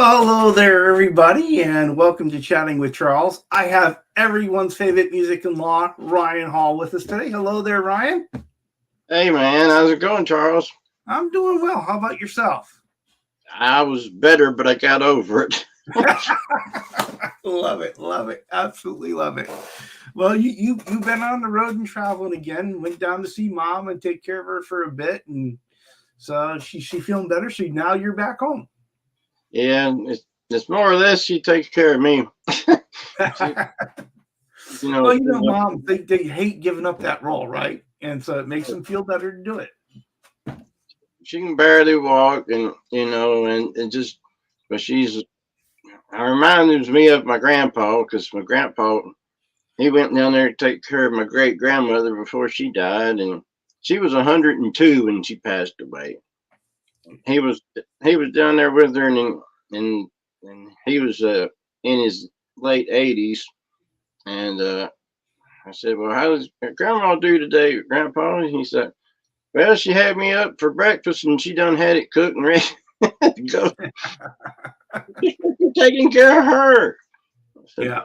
Well, hello there, everybody, and welcome to Chatting with Charles. I have everyone's favorite music and law, Ryan Hall, with us today. Hello there, Ryan. Hey man, how's it going, Charles? I'm doing well. How about yourself? I was better, but I got over it. Love it, love it, absolutely love it. Well, you've been on the road and traveling again. Went down to see mom and take care of her for a bit, and so she feeling better. So now you're back home. Yeah, it's more or less she takes care of me. she, you know, Well, you know, moms they hate giving up that role, right? And so it makes them feel better to do it. she can barely walk, and just, but she's. I reminds me of my grandpa because my grandpa he went down there to take care of my great grandmother before she died, and she was 102 when she passed away. He was he was down there with her, and he was in his late 80s, and I said, "Well, how does Grandma do today, Grandpa?" And he said, "Well, she had me up for breakfast, and she done had it cooked and ready to go. You're taking care of her." I said, Yeah.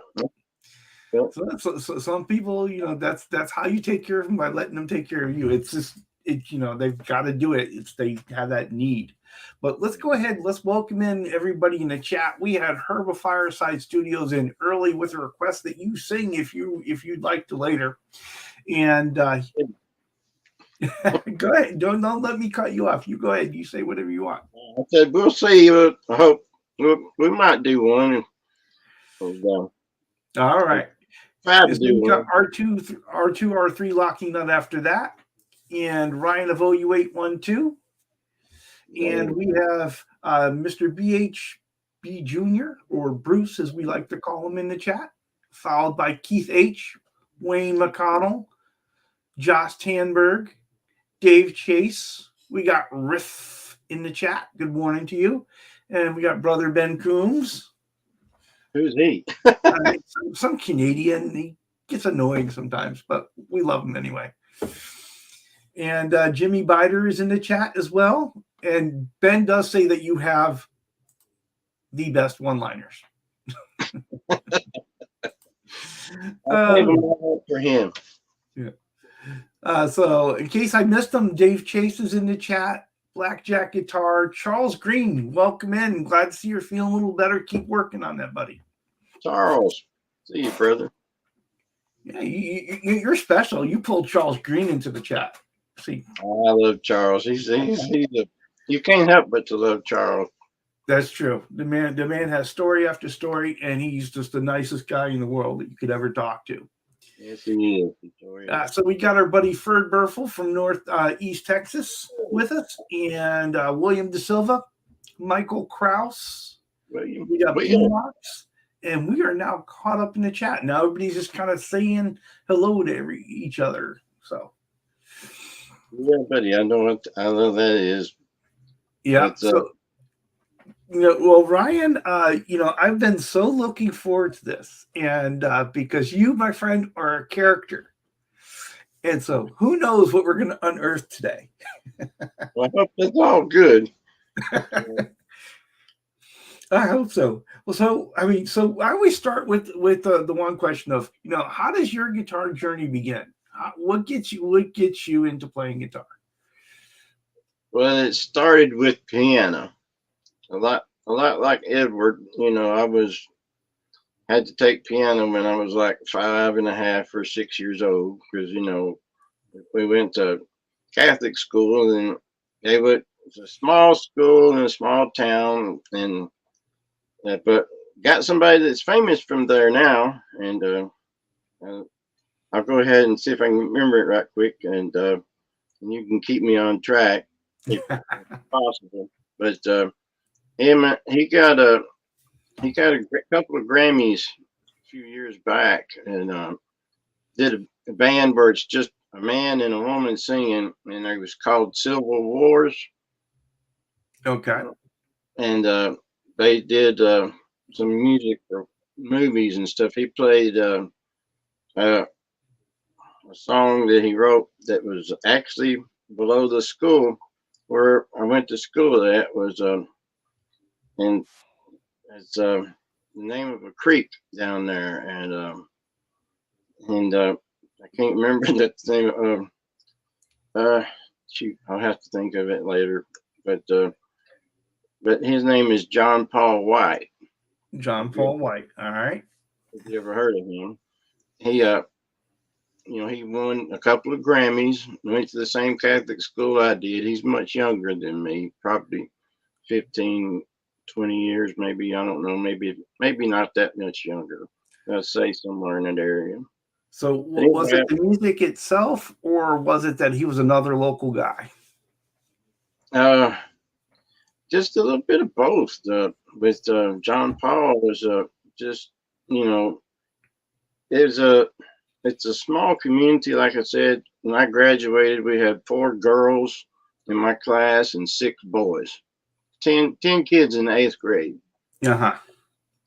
"Well, So some people, that's how you take care of them by letting them take care of you. It's just they've got to do it. It's they have that need. But let's go ahead. Let's welcome in everybody in the chat. We had Herba Fireside Studios in early with a request that you sing if you'd like to later. And go ahead. Don't let me cut you off. You go ahead. You say whatever you want. I said we'll see. I hope we might do one. And, All right. try to So do we got one. R2, R3 locking up after that, and Ryan of OU812. And we have Mr. BHB Jr., or Bruce, as we like to call him in the chat, followed by Keith H., Wayne McConnell, Josh Tanberg, Dave Chase. We got Riff in the chat. Good morning to you. And we got Brother Ben Coombs. Who's he? Some Canadian. He gets annoying sometimes, but we love him anyway. And Jimmy Bider is in the chat as well. And Ben does say that you have the best one-liners. For him. Yeah. So in case I missed them, Dave Chase is in the chat. Blackjack Guitar. Charles Green, welcome in. Glad to see you're feeling a little better. Keep working on that, buddy. Charles, see you, brother. Yeah, you're special. You pulled Charles Green into the chat. See, I love Charles. He's you can't help but to love Charles. that's true. The man has story after story, and he's just the nicest guy in the world that you could ever talk to. Yes, he is. So we got our buddy Ferd Burfel from East Texas with us, and William De Silva, Michael Kraus. We got Boombox, and we are now caught up in the chat. Now everybody's just kind of saying hello to each other. So yeah, buddy, I know that is. yeah. So well, Ryan, I've been so looking forward to this, and because you, my friend, are a character. And so, who knows what we're going to unearth today? Well, I hope it's all good. I hope so. Well, so I always start with the one question of how does your guitar journey begin? What gets you into playing guitar? Well, it started with piano. A lot like Edward. I had to take piano when I was like 5.5 or 6 years old because we went to Catholic school and it's a small school in a small town, and but got somebody that's famous from there now, and I'll go ahead and see if I can remember it right quick, and you can keep me on track if possible. But he got a couple of Grammys a few years back, and did a band where it's just a man and a woman singing, and it was called Civil Wars. Okay. And they did some music for movies and stuff. He played a song that he wrote that was actually below the school where I went to school. That was and It's the name of a creek down there, and I can't remember the name of. Shoot, I'll have to think of it later. But his name is John Paul White. John Paul White. All right. If you ever heard of him, he he won a couple of Grammys. Went to the same Catholic school I did. He's much younger than me, probably 15, 20 years, maybe. I don't know. Maybe not that much younger. I'd say somewhere in that area. So was it the music itself, or was it that he was another local guy? Just a little bit of both. With John Paul was just it's a small community. Like I said, when I graduated, we had 4 girls in my class and 6 boys. 10 kids in the 8th grade. Uh-huh.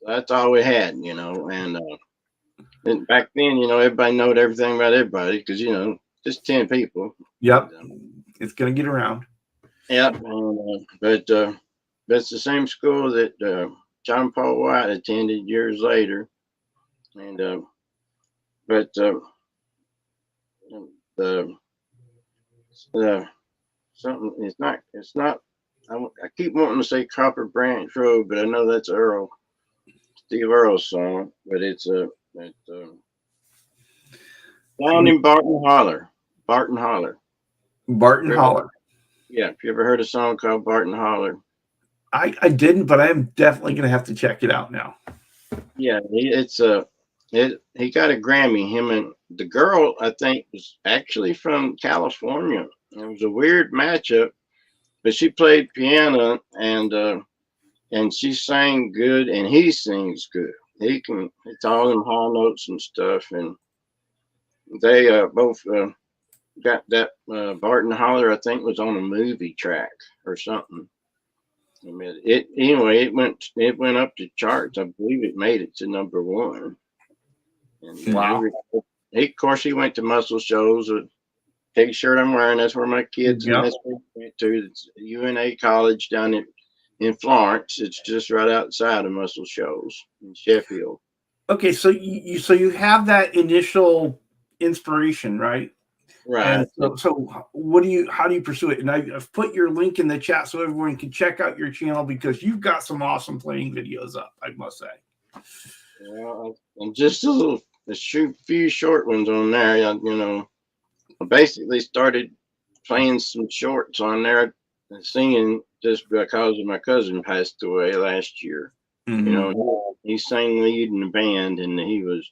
That's all we had, and back then, everybody knowed everything about everybody because, just 10 people. Yep. It's going to get around. Yep. But it's the same school that John Paul White attended years later. And, but something, it's not, I keep wanting to say Copper Branch Road, but I know that's Steve Earle's song, but it's down in Barton Holler. Barton Holler. Yeah, if you ever heard a song called Barton Holler. I didn't, but I am definitely going to have to check it out now. Yeah, he got a Grammy. Him and the girl, I think, was actually from California. It was a weird matchup, but she played piano and she sang good, and he sings good. It's all in high notes and stuff, and they both got that. Barton Holler, I think, was on a movie track or something. I mean, it went up the charts. I believe it made it to number 1. And wow. Of course, he went to Muscle Shoals. Big shirt I'm wearing, that's where my kids Yep. and that's where we went to. It's UNA College down in Florence. It's just right outside of Muscle Shoals in Sheffield. Okay, so you have that initial inspiration, right? Right. And so how do you pursue it? And I've put your link in the chat so everyone can check out your channel because you've got some awesome playing videos up, I must say. Yeah, and just a few short ones on there. I basically started playing some shorts on there and singing just because my cousin passed away last year. Mm-hmm. He sang lead in the band, and he was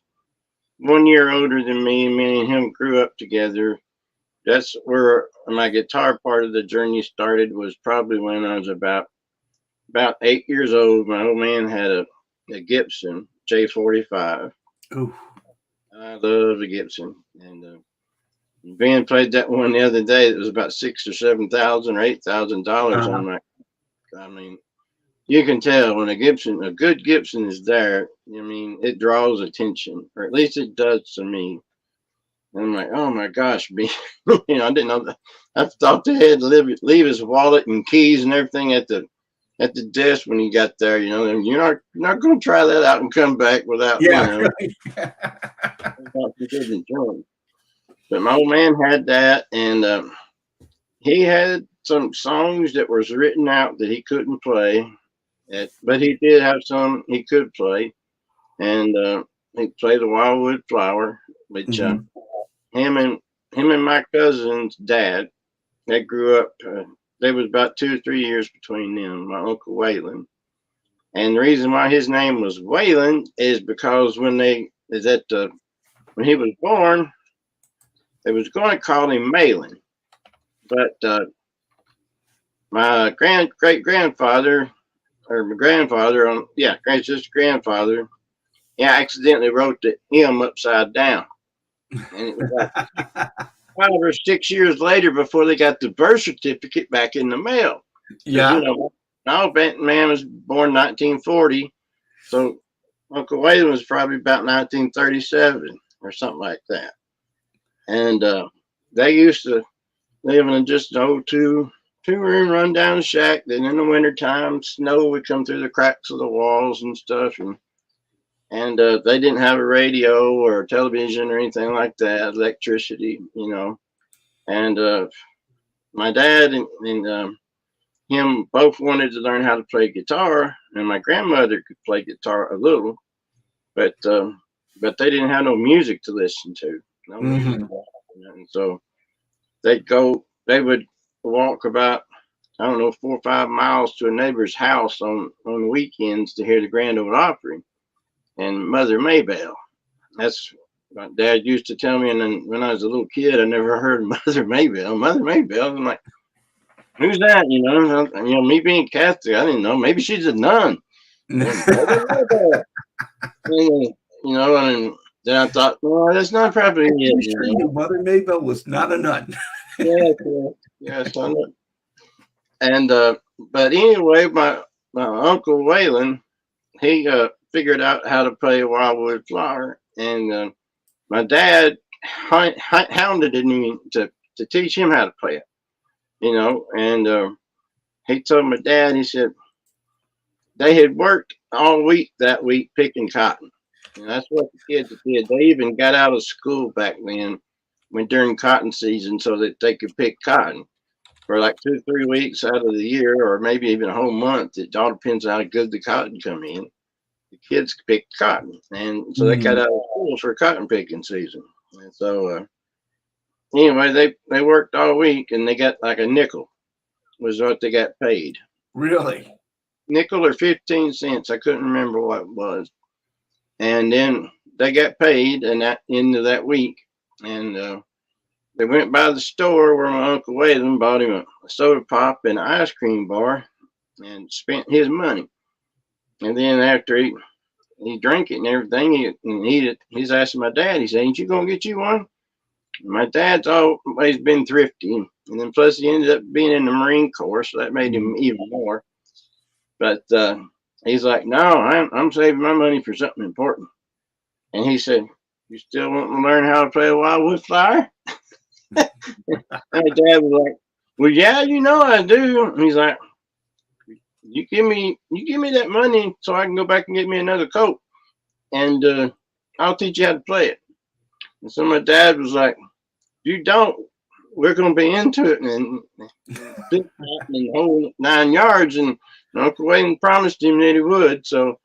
1 year older than me. Me and him grew up together. That's where my guitar part of the journey started. Was probably when I was about 8 years old. My old man had a Gibson J45. Ooh. I love the Gibson, and Ben played that one the other day. It was about $6,000 or $7,000 or $8,000 on my. I mean, you can tell when a good Gibson is there. I mean, it draws attention, or at least it does to me. And I'm like, oh my gosh, I didn't know that. I thought they had to leave his wallet and keys and everything at the desk when he got there. And you're not going to try that out and come back without But my old man had that, and he had some songs that was written out that he couldn't play, but he did have some he could play, and he played the Wildwood Flower, which him and my cousin's dad, they grew up. There was about 2 or 3 years between them. My Uncle Waylon, and the reason why his name was Waylon is because when he was born, they was going to call him Malin, but my great grandfather, or my grandfather, grandfather, accidentally wrote the M upside down, and it was like 5 or 6 years later before they got the birth certificate back in the mail. Yeah. My old man was born 1940, so Uncle Waylon was probably about 1937 or something like that. And they used to live in just an old 2-room rundown shack. Then in the wintertime, snow would come through the cracks of the walls and stuff. And they didn't have a radio or television or anything like that, electricity, you know. And my dad and him both wanted to learn how to play guitar, and my grandmother could play guitar a little, but they didn't have no music to listen to. No music. And so they would walk about, I don't know, 4 or 5 miles to a neighbor's house on weekends to hear the Grand Ole Opry and Mother Maybelle. That's what Dad used to tell me. And then when I was a little kid, I never heard Mother Maybelle. Mother Maybelle. I'm like, who's that? You know, me being Catholic, I didn't know. Maybe she's a nun. And, you know, and then I thought, well, that's not probably it. Sure, you know? Mother Maybelle was not a nun. Yes, I know. And but anyway, my Uncle Waylon, he figured out how to play Wildwood Flower, and my dad hounded me to teach him how to play it, you know. And he told my dad, he said they had worked all week that week picking cotton, and that's what the kids did. They even got out of school back then when during cotton season so that they could pick cotton for like 2 or 3 weeks out of the year, or maybe even a whole month. It all depends on how good the cotton come in. The kids pick cotton, and so they got out of school for cotton picking season. And so anyway, they worked all week, and they got like a nickel was what they got paid. Really? Nickel or 15 cents. I couldn't remember what it was. And then they got paid and that end of that week. And they went by the store where my Uncle Waylon bought him a soda pop and an ice cream bar and spent his money. And then after he drank it and everything, and eat it, he's asking my dad, he said, ain't you going to get you one? And my dad's always been thrifty. And then plus he ended up being in the Marine Corps, so that made him even more. But he's like, no, I'm saving my money for something important. And he said, you still want to learn how to play a Wildwood Flower? And my dad was like, well, yeah, you know I do. And he's like, you give me that money so I can go back and get me another coat, and I'll teach you how to play it. And so my dad was like, you don't, we're going to be into it, and the whole 9 yards. And Uncle Waylon promised him that he would. So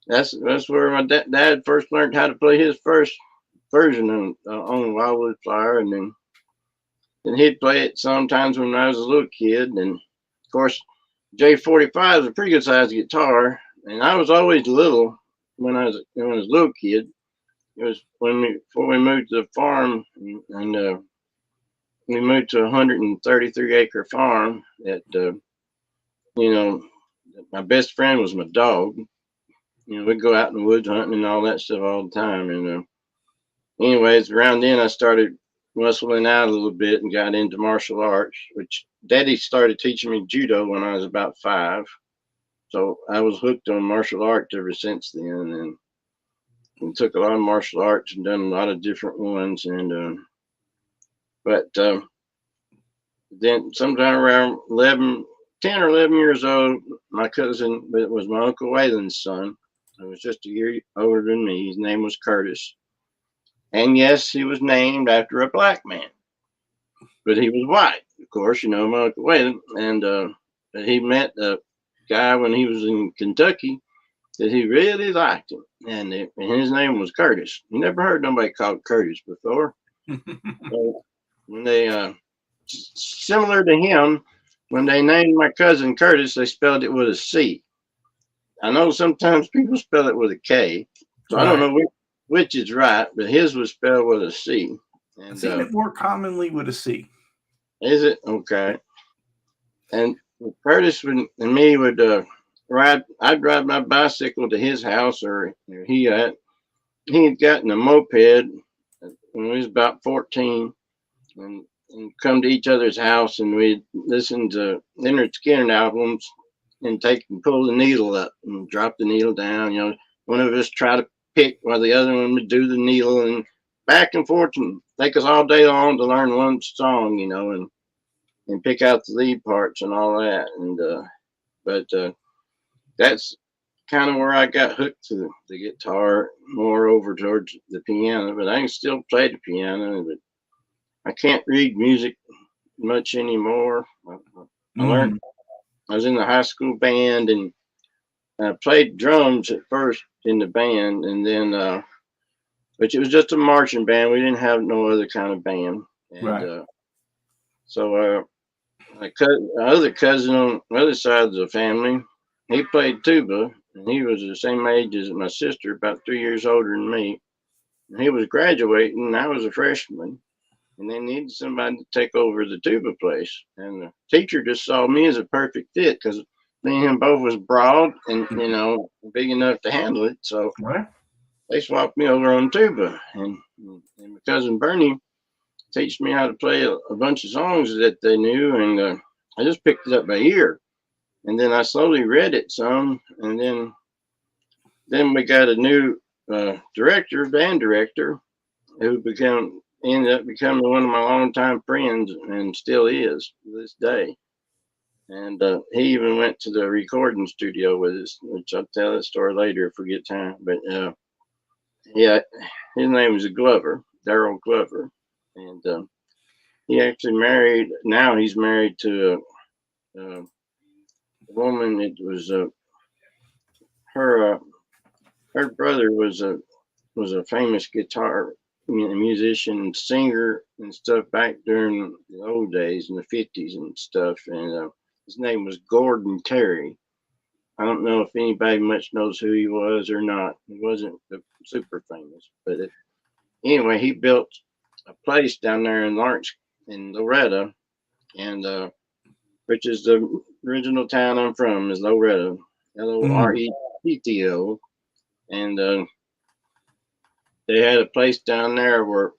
that's where my dad first learned how to play his first version on Wildwood Flower, and then he'd play it sometimes when I was a little kid. And of course, J45 is a pretty good sized guitar, and I was always little when I was a little kid. It was before we moved to the farm, and we moved to a 133-acre farm. That my best friend was my dog. You know, we'd go out in the woods hunting and all that stuff all the time. And anyways, around then I started muscling out a little bit and got into martial arts, which Daddy started teaching me judo when I was about 5. So I was hooked on martial arts ever since then, and took a lot of martial arts and done a lot of different ones. And but then sometime around 10 or 11 years old, my cousin, it was my Uncle Waylon's son, who was just a year older than me. His name was Curtis. And yes, he was named after a black man, but he was white, of course, you know, my Uncle Waylon. And he met a guy when he was in Kentucky that he really liked him, and his name was Curtis. You never heard nobody called Curtis before. So when they, similar to him, when they named my cousin Curtis, they spelled it with a C. I know sometimes people spell it with a K, so right. I don't know which is right, but his was spelled with a C. And I've seen it more commonly with a C. Is it? Okay. And Curtis and me would ride. I'd ride my bicycle to his house, or he had gotten a moped when he was about 14, and come to each other's house, and we'd listen to Leonard Skinner albums and pull the needle up and drop the needle down. You know, one of us try to pick while the other one would do the needle, and back and forth, and take us all day long to learn one song, you know. And and pick out the lead parts and all that. And but that's kind of where I got hooked to the guitar, more over towards the piano. But I can still play the piano, but I can't read music much anymore. I learned. I was in the high school band, and I played drums at first in the band, and then which it was just a marching band. We didn't have no other kind of band. And Right. so my other cousin on the other side of the family, he played tuba, and he was the same age as my sister, about 3 years older than me. And he was graduating, and I was a freshman, and they needed somebody to take over the tuba place. And the teacher just saw me as a perfect fit because me and him both was broad and big enough to handle it. So Right. they swapped me over on tuba, and my cousin Bernie teach me how to play a bunch of songs that they knew, and I just picked it up by ear, and then I slowly read it some, and then we got a new band director, who ended up becoming one of my longtime friends, and still is to this day. And he even went to the recording studio with us, which I'll tell that story later if we get time. But yeah, his name was Glover, Daryl Glover, and he actually married. Now he's married to a woman. It was her her brother was a famous guitar musician, singer, and stuff back during the old days in the 50s and stuff. And his name was Gordon Terry. I don't know if anybody much knows who he was or not. He wasn't super famous, but anyway, he built a place down there in Lawrence, in Loretta, and which is the original town I'm from, is Loretta, Loretto, and they had a place down there where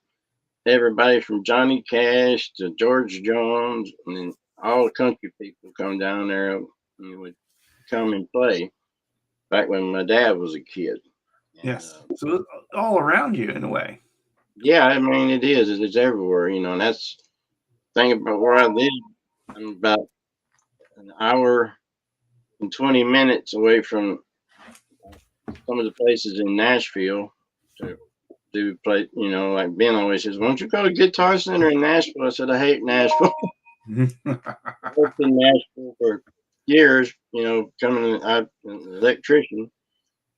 everybody from Johnny Cash to George Jones and all the country people come down there and would come and play back when my dad was a kid. And, Yes. So all around you in a way. yeah, I mean it is. It's everywhere, and that's the thing about where I live. I'm about an hour and 20 minutes away from some of the places in Nashville to do play. Like Ben always says, "Why don't you go to Guitar Center in Nashville?" I said, "I hate Nashville." I worked in Nashville for years, coming out an electrician,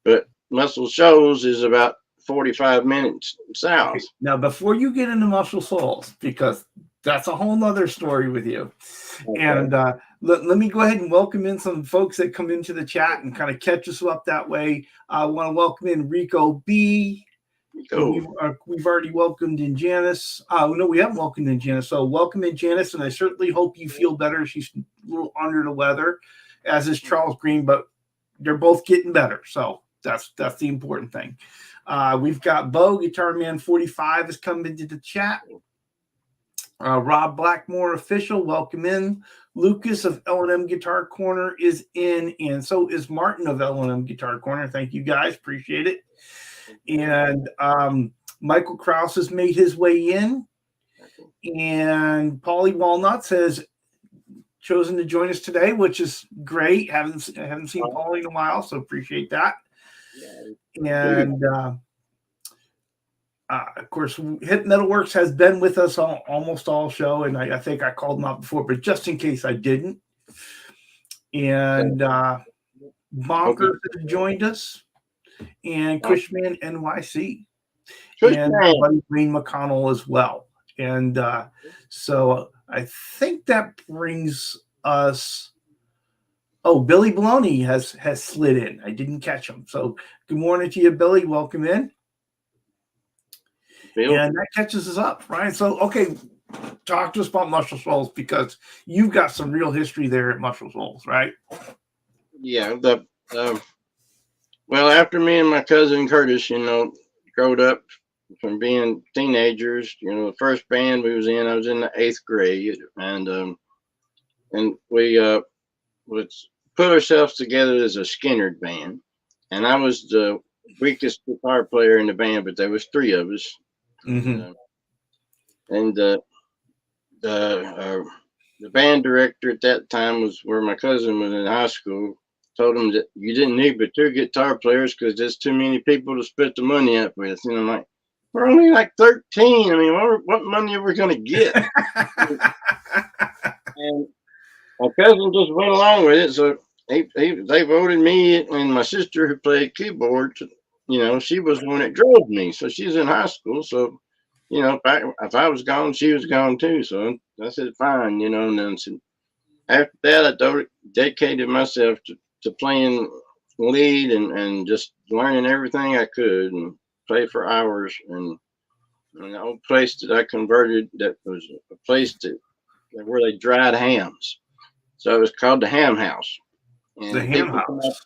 but Muscle Shoals is about 45 minutes south. Now, before you get into Muscle Souls, because that's a whole nother story with you. Okay. And let me go ahead and welcome in some folks that come into the chat and kind of catch us up that way. I want to welcome in Rico B. We've already welcomed in Janice. No, we haven't welcomed in Janice. So welcome in Janice, and I certainly hope you feel better. She's a little under the weather, as is Charles Green, but they're both getting better. So that's the important thing. We've got Bo, Guitar Man 45 has come into the chat. Rob Blackmore official, welcome in. Lucas of L&M Guitar Corner is in, and so is Martin of L&M Guitar Corner. Thank you guys, appreciate it. And Michael Krause has made his way in, and Paulie Walnuts has chosen to join us today, which is great. I haven't seen Paulie in a while, so appreciate that. And of course, Hip Metalworks has been with us almost all show, and I think I called them out before, but just in case I didn't. And Bonkers has joined us, and Cushman NYC, and Buddy Green McConnell as well. And so I think that brings us. Oh, Billy Baloney has slid in. I didn't catch him. So good morning to you, Billy. Welcome in. And that catches us up, right? So, okay, talk to us about Muscle Souls, because you've got some real history there at Muscle Souls, right? Yeah. Well, after me and my cousin Curtis, growed up from being teenagers, the first band we was in, I was in the 8th grade, and we would put ourselves together as a Skinnerd band, and I was the weakest guitar player in the band, but there was 3 of us. Mm-hmm. And the band director at that time was where my cousin was in high school. Told him that you didn't need but 2 guitar players because there's too many people to split the money up with. And I'm like, we're only like 13. I mean, what money are we going to get? And my cousin just went along with it. So they voted me and my sister who played keyboard. She was the one that drove me. So she's in high school. So, if I was gone, she was gone too. So I said, fine, and then after that, I dedicated myself to playing lead and just learning everything I could and play for hours. And the old place that I converted, that was a place where they dried hams. So it was called the Ham House. And The Ham House.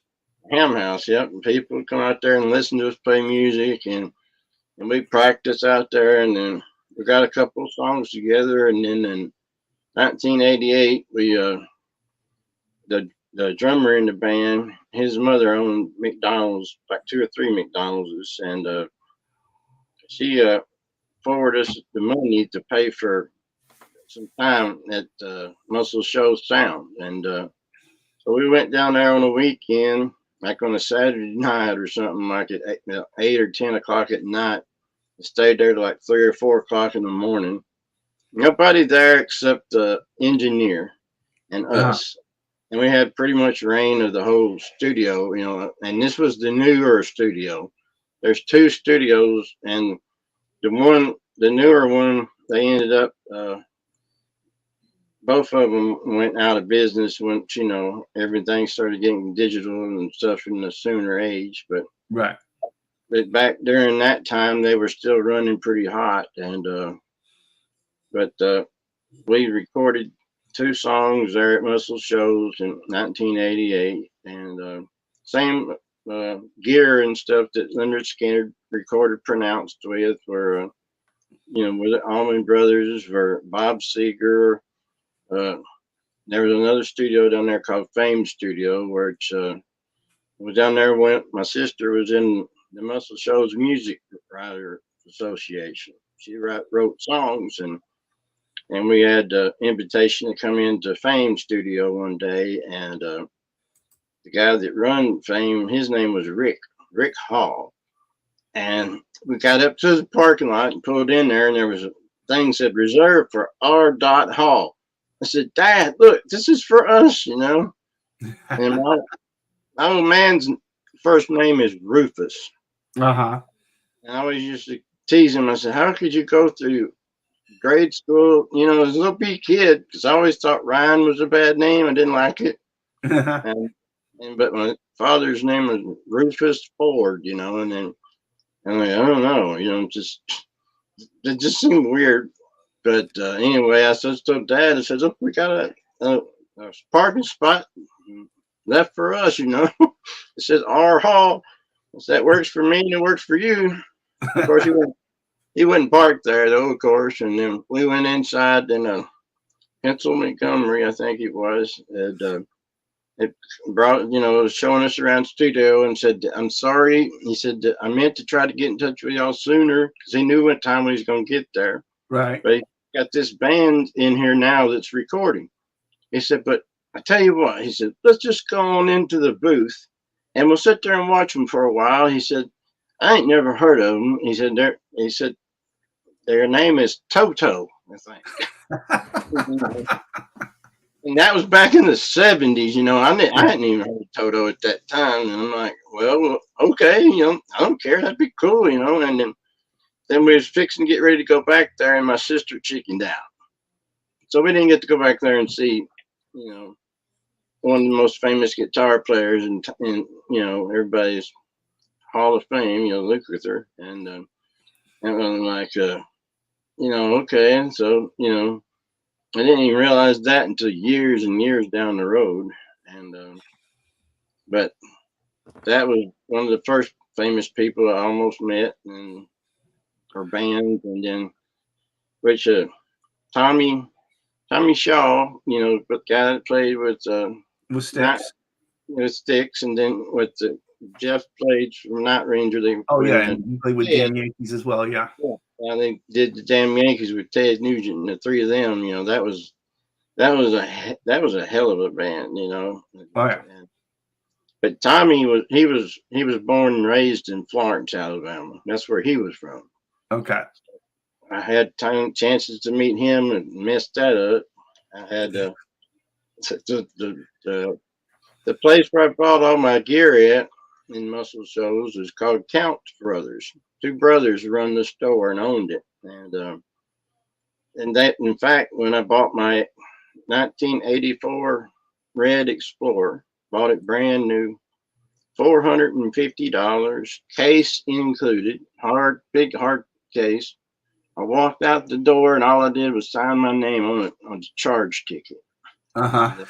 Ham House, yep. And people would come out there and listen to us play music, and we practice out there, and then we got a couple of songs together. And then in 1988, the drummer in the band, his mother owned McDonald's, like 2 or 3 McDonald's, and she forwarded us the money to pay for some time at Muscle Shoals Sound. And so we went down there on a weekend, like on a Saturday night or something, like at 8 or 10 o'clock at night. I stayed there till like 3 or 4 o'clock in the morning. Nobody there except the engineer and us. And we had pretty much reign of the whole studio, and this was the newer studio. There's 2 studios, and the newer one, they ended up, both of them went out of business once, everything started getting digital and stuff in the sooner age. But right. But back during that time, they were still running pretty hot. And, but we recorded 2 songs there at Muscle Shoals in 1988, and same gear and stuff that Leonard Skinner recorded Pronounced with were, with the Allman Brothers, for Bob Seger. There was another studio down there called Fame Studio, which was down there when my sister was in the Muscle Shoals Music Writer Association. She wrote songs, and we had the invitation to come into Fame Studio one day, and the guy that run Fame, his name was Rick Hall. And we got up to the parking lot and pulled in there, and there was a thing said reserved for R. Hall. I said, Dad, look, this is for us, And my old man's first name is Rufus. Uh-huh. And I always used to tease him. I said, how could you go through grade school, as a little wee kid, because I always thought Ryan was a bad name. I didn't like it. But my father's name was Rufus Ford, and then I'm like, I don't know, it just seemed weird. But anyway, I said to Dad, I said, look, we got a parking spot left for us, It says R Hall. I said, that works for me and it works for you. Of course, he wouldn't park there, though, of course. And then we went inside, and Pencil Montgomery, I think it was, it brought, was showing us around the studio and said, I'm sorry. He said, I meant to try to get in touch with y'all sooner because he knew what time we was going to get there. Right. But he got this band in here now that's recording. He said, but I tell you what, he said, let's just go on into the booth and we'll sit there and watch them for a while. He said, I ain't never heard of them. He said, their name is Toto, I think. And that was back in the 70s, I hadn't even heard of Toto at that time. And I'm like, well, okay, I don't care. That'd be cool, And then we was fixing to get ready to go back there, and my sister chickened out. So we didn't get to go back there and see, one of the most famous guitar players in everybody's Hall of Fame, Lukather. And I'm like, okay. And so, I didn't even realize that until years and years down the road. And but that was one of the first famous people I almost met, and or bands. And then which Tommy Shaw, the guy that played with Styx. With Styx, and then with Jeff played from Night Ranger. And he played with Damn Yankees as well. Yeah. They did the Damn Yankees with Ted Nugent, and the 3 of them. That was that was a hell of a band, you know. Oh yeah. But Tommy was born and raised in Florence, Alabama. That's where he was from. Okay. I had chances to meet him and messed that up. I had the place where I bought all my gear at in Muscle Shoals is called Count Brothers. Two brothers run the store and owned it, and that, in fact, when I bought my 1984 Red Explorer, bought it brand new, $450, case included, big hard case. I walked out the door and all I did was sign my name on it on the charge ticket. Uh-huh.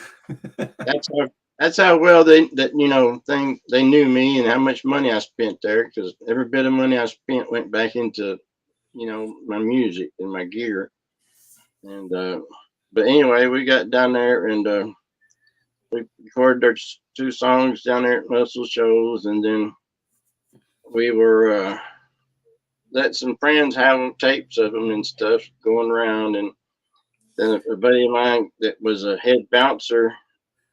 That's how well they knew me and how much money I spent there, because every bit of money I spent went back into my music and my gear. And but anyway, we got down there and we recorded our 2 songs down there at Muscle Shoals, and then we were let some friends have tapes of them and stuff going around. And then a buddy of mine that was a head bouncer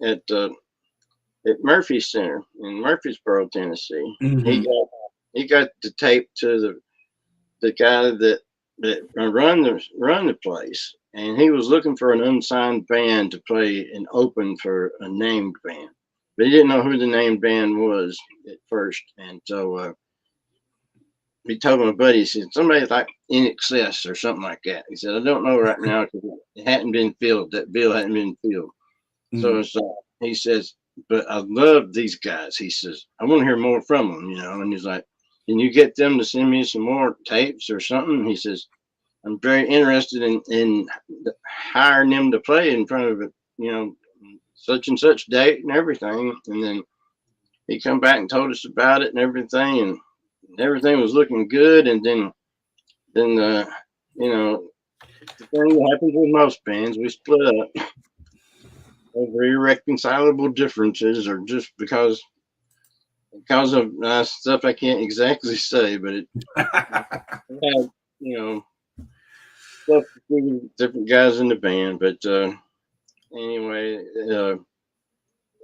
at Murphy Center in Murfreesboro, Tennessee, Mm-hmm. he got the tape to the guy that run the place, and he was looking for an unsigned band to play and open for a named band, but he didn't know who the named band was at first. And so he told my buddy, he said, somebody like In Excess or something like that. He said, I don't know right now because it hadn't been filled. That bill hadn't been filled. Mm-hmm. So he says, but I love these guys. He says, I want to hear more from them, And he's like, can you get them to send me some more tapes or something? He says, I'm very interested in hiring them to play in front of such and such date and everything. And then he come back and told us about it and everything, and everything was looking good. And then the thing that happens with most bands, we split up over irreconcilable differences, or just because of stuff I can't exactly say, but it had, stuff between different guys in the band. But anyway,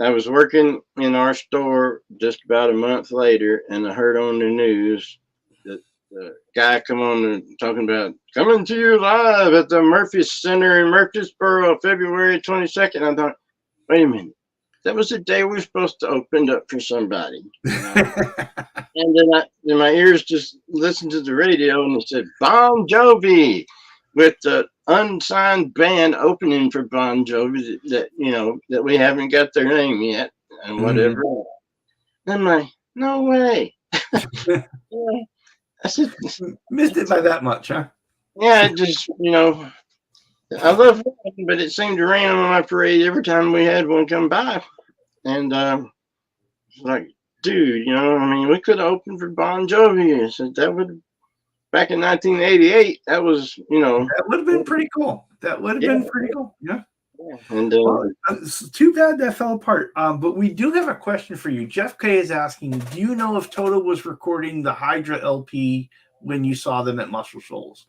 I was working in our store just about a month later, and I heard on the news that the guy come on and talking about coming to you live at the Murphy Center in Murfreesboro, February 22nd. I thought, wait a minute, that was the day we were supposed to open up for somebody. And then my ears just listened to the radio, and it said Bon Jovi, with the unsigned band opening for Bon Jovi that we haven't got their name yet and whatever. Mm-hmm. I'm like, no way. I said, missed it by that much, huh? Yeah, it just I love it, but it seemed to rain on my parade every time we had one come by. And like, dude, we could have opened for Bon Jovi. I said that would, back in 1988, that was, that would have been pretty cool. That would have been pretty cool. Yeah. And it's too bad that fell apart. But we do have a question for you. Jeff K is asking, do you know if Toto was recording the Hydra LP when you saw them at Muscle Shoals?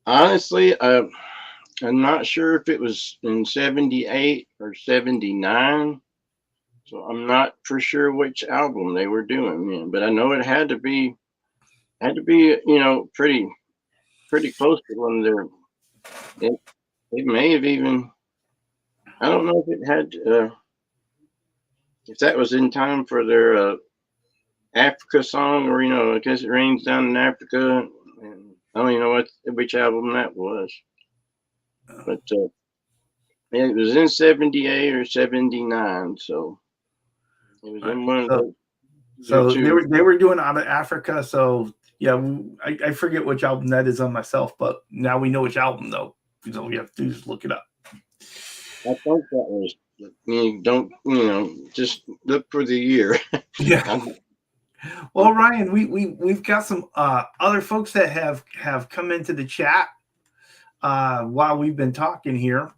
Honestly, I'm not sure if it was in 78 or 79. So I'm not for sure which album they were doing, but I know it had to be, pretty close to one of their. It may have even, I don't know if it had, if that was in time for their Africa song, or I guess it rains down in Africa. And I don't even know which album that was, but it was in 78 or 79. So it was in one of those. So they were doing Out of Africa. So yeah, I forget which album that is on myself, but now we know which album though. So we have to do is look it up. I think that was. Just look for the year. Yeah. Well, Ryan, we've got some other folks that have come into the chat while we've been talking here.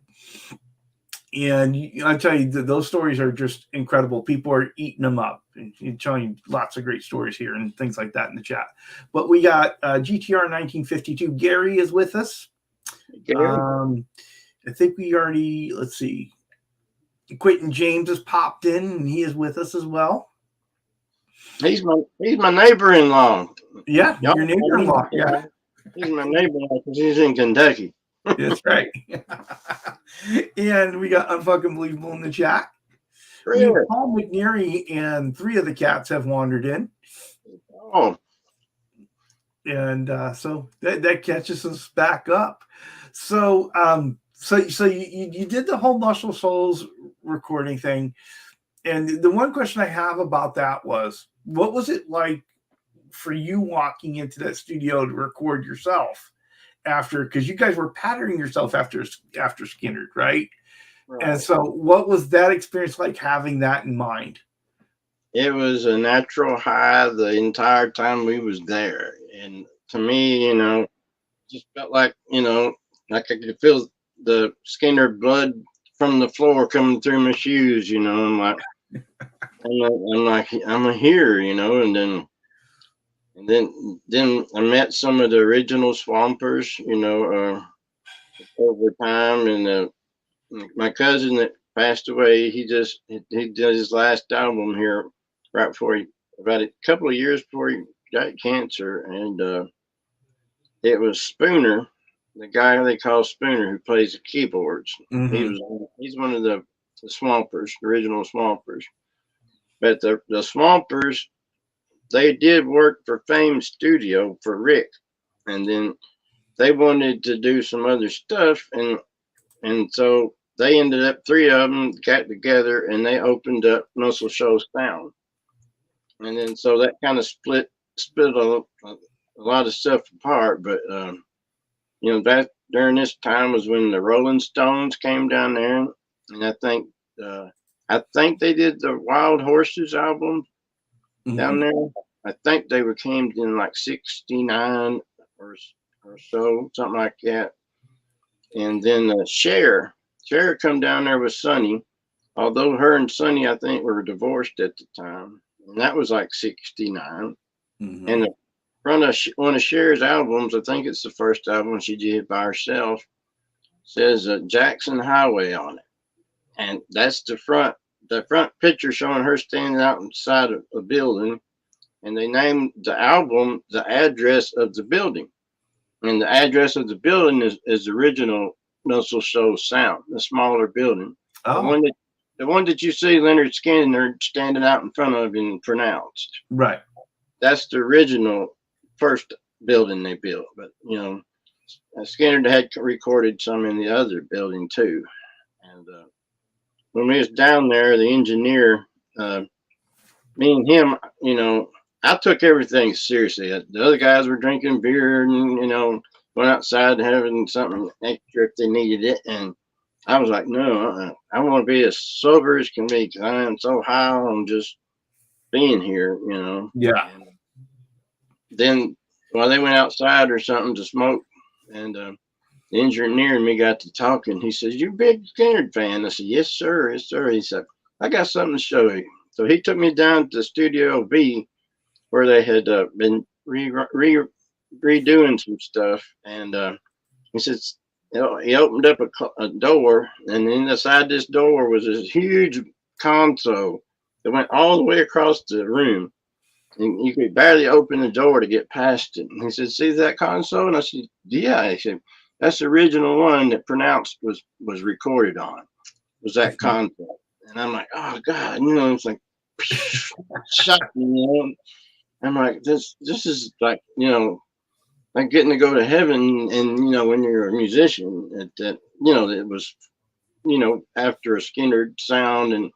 And I tell you, those stories are just incredible. People are eating them up and telling you lots of great stories here and things like that in the chat. But we got GTR 1952. Gary is with us. I think we already, let's see, Quentin James has popped in, and he is with us as well. He's my neighbor-in-law. Yeah, Y'all your know neighbor-in-law. Yeah, he's my neighbor-in-law because he's in Kentucky. that's right. And we got Unfucking Believable in the chat. Really? Paul McNary and 3 of the cats have wandered in. Oh, And so that catches us back up. So you did the whole Muscle Souls recording thing, and the one question I have about that was, what was it like for you walking into that studio to record yourself after? Because you guys were patterning yourself after Skynyrd, right? And so, what was that experience like, having that in mind? It was a natural high the entire time we was there, and to me, just felt like, like I could feel the Skynyrd blood from the floor coming through my shoes. I'm like, I'm here, and then I met some of the original Swampers, over time, and my cousin that passed away, he did his last album here right before about a couple of years before he got cancer, and it was Spooner, the guy they call Spooner, who plays the keyboards. Mm-hmm. He's one of the Swampers, the original Swampers. But the Swampers, they did work for Fame Studio for Rick, and then they wanted to do some other stuff, and so they ended up, 3 of them got together and they opened up Muscle Shoals Sound, and then so that kind of split a lot of stuff apart. But that during this time was when the Rolling Stones came down there, and I think they did the Wild Horses album down there. I think they came in like '69 or so, something like that. And then Cher come down there with Sonny, although her and Sonny, I think, were divorced at the time, and that was like '69. Mm-hmm. And the front of one of Cher's albums, I think it's the first album she did by herself, says Jackson Highway on it, and that's the front picture showing her standing out inside a building, and they named the album the address of the building. And the address of the building is the original Muscle Shoals Sound, the smaller building. Oh. The one that you see Leonard Skynyrd standing out in front of and pronounced. Right. That's the original first building they built. But, Skynyrd had recorded some in the other building too. And when we was down there, the engineer, me and him, I took everything seriously. The other guys were drinking beer and, went outside having something extra if they needed it. And I was like, no, I want to be as sober as can be, because I am so high on just being here, Yeah. And then while they went outside or something to smoke, and the engineer and me got to talking, he says, "You a big Skynyrd fan?" I said, "Yes, sir. Yes, sir." He said, "I got something to show you." So he took me down to Studio B, where they had been redoing some stuff, and he says, he opened up a door, and inside this door was this huge console that went all the way across the room, and you could barely open the door to get past it. And he said, "See that console?" And I said, "Yeah." He said, "That's the original one that Pronounced was recorded on, was that console." And I'm like, "Oh God," it's like shocking, I'm like, this is like, like getting to go to heaven. And when you're a musician, it was, after a Skynyrd sound, and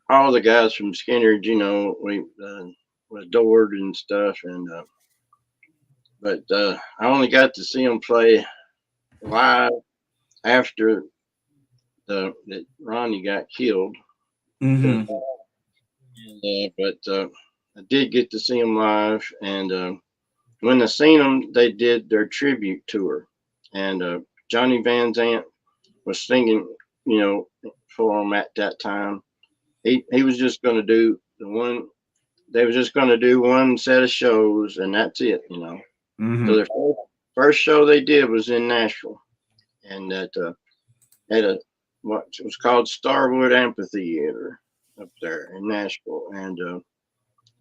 all the guys from Skynyrd, we adored and stuff. And but I only got to see them play live after that Ronnie got killed. Mm-hmm. But I did get to see them live, and when I seen them, they did their tribute tour, and Johnny Van Zant was singing, for them at that time. He was just going to do the one. They were just going to do one set of shows, and that's it, Mm-hmm. So their first show they did was in Nashville, and that at a what was called Starwood Amphitheater up there in Nashville, and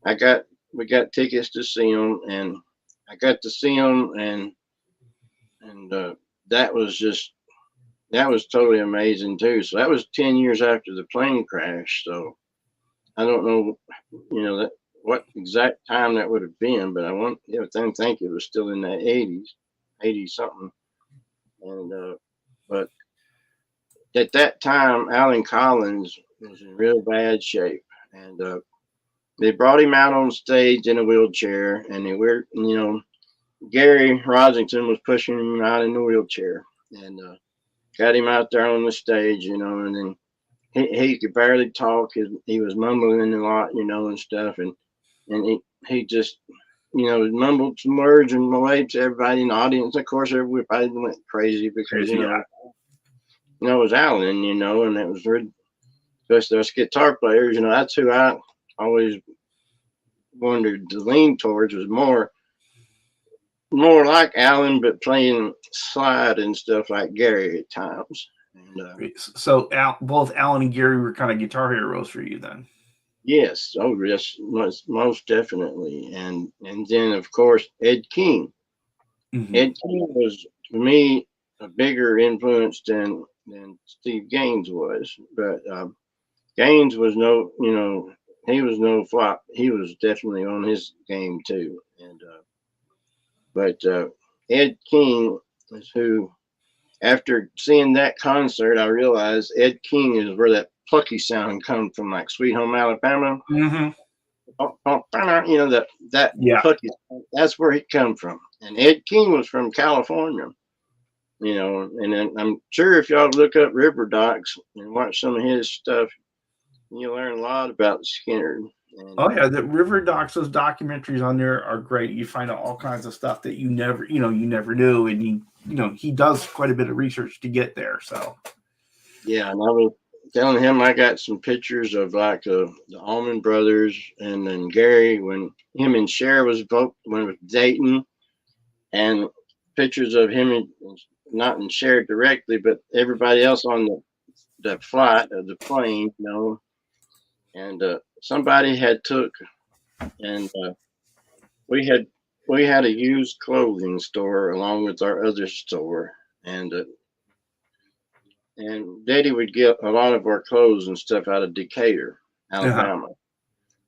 I got we got tickets to see him, and I got to see him, and that was just that was totally amazing too. So that was 10 years after the plane crash. So I don't know, that what exact time that would have been, but I want think it was still in the 80s, 80 something, and but at that time, Alan Collins was in real bad shape, and they brought him out on stage in a wheelchair, and Gary Rosington was pushing him out in the wheelchair, and got him out there on the stage, and then he could barely talk. He was mumbling a lot, and stuff, and he just mumbled some words and waved to everybody in the audience. Of course, everybody went crazy because Yeah. it was Alan, and it was really, especially us guitar players. That's who I always wanted to lean towards, was more like Alan, but playing slide and stuff like Gary at times. And So both Alan and Gary were kind of guitar heroes for you then. yes, oh yes, most definitely, and then of course Ed King. Mm-hmm. Ed King was, to me, a bigger influence than Steve Gaines was, but Gaines was he was no flop. He was definitely on his game too, and but Ed King is who. After seeing that concert, I realized Ed King is where that plucky sound comes from, like Sweet Home Alabama. Mm-hmm. That Yeah. plucky. That's where he come from. And Ed King was from California. And then I'm sure if y'all look up River Docs and watch some of his stuff, you learn a lot about Skinner. And, Oh yeah, the River Docs, those documentaries on there are great. You find out all kinds of stuff that you never knew, and he does quite a bit of research to get there. So yeah, and I was telling him I got some pictures of like the Allman Brothers, and then Gary when him and Cher was dating, and pictures of him not in Cher directly, but everybody else on the flight of the plane, and somebody had took, and we had a used clothing store along with our other store, and Daddy would get a lot of our clothes and stuff out of Decatur, Alabama. Uh-huh.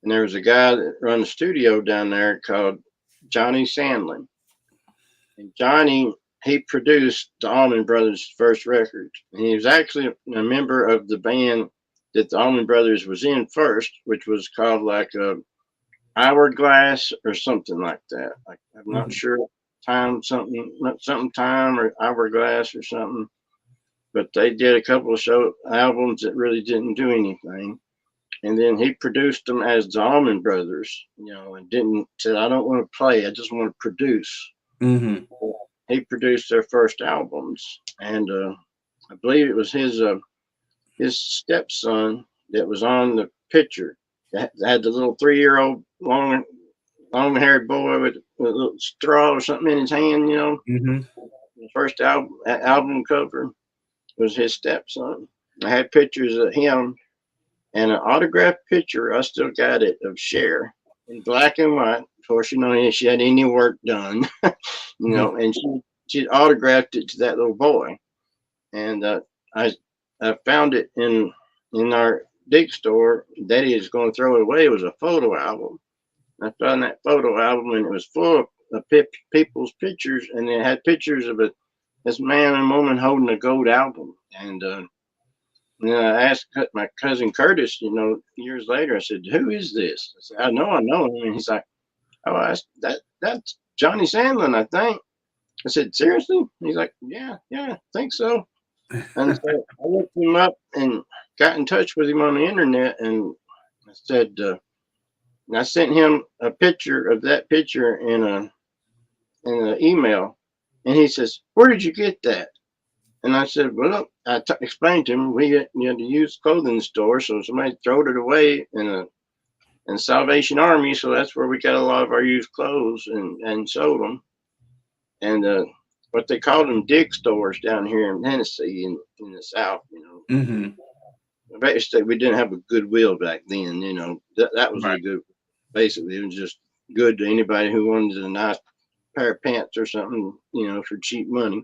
And there was a guy that run a studio down there called Johnny Sandlin. And Johnny, he produced the Allman Brothers' first record. And he was actually a member of the band that the Allman Brothers was in first, which was called like Hourglass or something like that. Like, I'm not sure something time or Hourglass or something. But they did a couple of albums that really didn't do anything. And then he produced them as the Allman Brothers, and said, I don't want to play, I just want to produce. Mm-hmm. He produced their first albums. And I believe it was his stepson that was on the picture. That had the little 3-year-old long-haired boy with a little straw or something in his hand, Mm-hmm. The first album cover was his stepson. I had pictures of him and an autographed picture. I still got it of Cher in black and white. Of course, if she had any work done, and she autographed it to that little boy. And I found it in our dig store. Daddy is going to throw it away. It was a photo album. I found that photo album, and it was full of people's pictures, and it had pictures of this man and woman holding a gold album. And I asked my cousin Curtis, years later, I said, who is this? I said, I know him. And he's like, oh, that's Johnny Sandlin, I think. I said, seriously? He's like, yeah, I think so. And so I looked him up and got in touch with him on the internet, and I said, I sent him a picture of that picture in an email, and he says, where did you get that? And I said, well, I explained to him we had to use clothing store, so somebody throwed it away in Salvation Army, so that's where we got a lot of our used clothes and sold them. And what they called them dig stores down here in Tennessee in the South, you know. Mm-hmm. Basically, we didn't have a Goodwill back then, you know. That was Right. a good, basically, it was just good to anybody who wanted a nice pair of pants or something, you know, for cheap money.